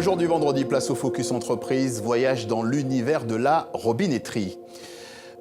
Aujourd'hui, vendredi, place au Focus Entreprise, voyage dans l'univers de la robinetterie.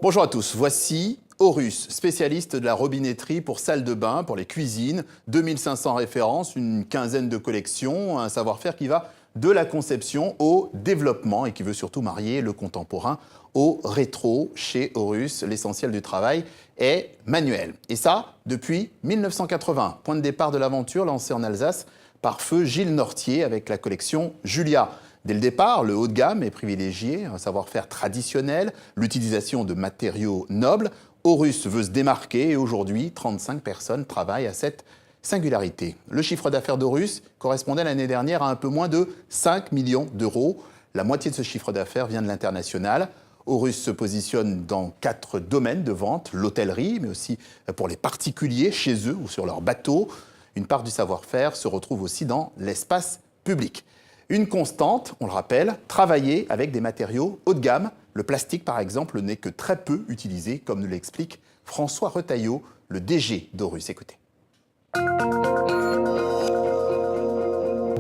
Bonjour à tous, voici Horus, spécialiste de la robinetterie pour salle de bain, pour les cuisines, 2500 références, une quinzaine de collections, un savoir-faire qui va de la conception au développement et qui veut surtout marier le contemporain au rétro. Chez Horus, l'essentiel du travail est manuel. Et ça, depuis 1980. Point de départ de l'aventure lancée en Alsace par feu Gilles Nortier avec la collection Julia. Dès le départ, le haut de gamme est privilégié, un savoir-faire traditionnel, l'utilisation de matériaux nobles. Horus veut se démarquer et aujourd'hui, 35 personnes travaillent à cette singularité. Le chiffre d'affaires d'Horus correspondait l'année dernière à un peu moins de 5 millions d'euros. La moitié de ce chiffre d'affaires vient de l'international. Horus se positionne dans 4 domaines de vente, l'hôtellerie, mais aussi pour les particuliers chez eux ou sur leur bateau. Une part du savoir-faire se retrouve aussi dans l'espace public. Une constante, on le rappelle, travailler avec des matériaux haut de gamme. Le plastique, par exemple, n'est que très peu utilisé, comme nous l'explique François Retailleau, le DG d'Horus. Écoutez.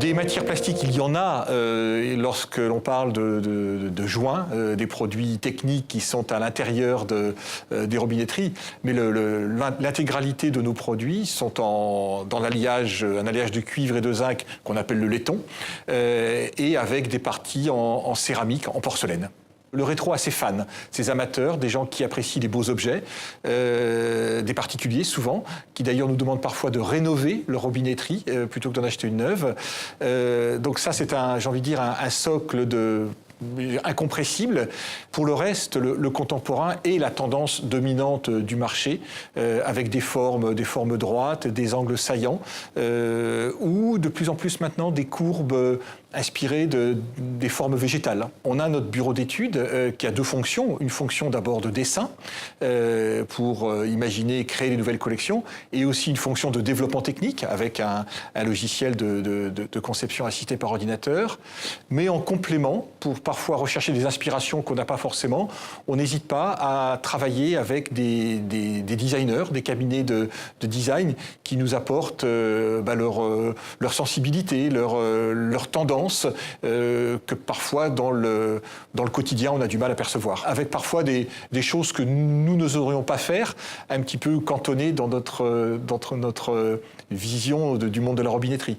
Des matières plastiques, il y en a lorsque l'on parle de joints, des produits techniques qui sont à l'intérieur des robinetteries. Mais l'intégralité de nos produits sont dans un alliage de cuivre et de zinc qu'on appelle le laiton, et avec des parties en céramique, en porcelaine. Le rétro a ses fans, ses amateurs, des gens qui apprécient les beaux objets, des particuliers souvent, qui d'ailleurs nous demandent parfois de rénover leur robinetterie plutôt que d'en acheter une neuve. Donc ça, c'est j'ai envie de dire, un socle incompressible. Pour le reste, le contemporain est la tendance dominante du marché, avec des formes droites, des angles saillants, ou de plus en plus maintenant des courbes inspirées des formes végétales. On a notre bureau d'études qui a 2 fonctions. Une fonction d'abord de dessin pour imaginer et créer des nouvelles collections, et aussi une fonction de développement technique avec un logiciel de conception assisté par ordinateur. Mais en complément, pour parfois rechercher des inspirations qu'on n'a pas forcément, on n'hésite pas à travailler avec des designers, des cabinets de design qui nous apportent leur sensibilité, leur tendance, que parfois dans le quotidien on a du mal à percevoir. Avec parfois des choses que nous n'oserions pas faire, un petit peu cantonnées dans notre vision du monde de la robinetterie.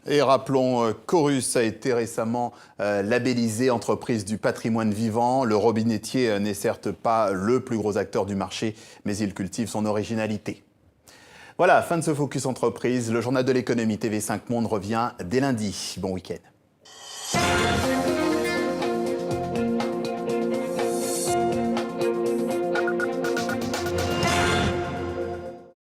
Et rappelons qu'Horus a été récemment labellisé entreprise du patrimoine vivant. Le robinettier n'est certes pas le plus gros acteur du marché, mais il cultive son originalité. Voilà, fin de ce Focus Entreprise. Le journal de l'économie TV5 Monde revient dès lundi. Bon week-end.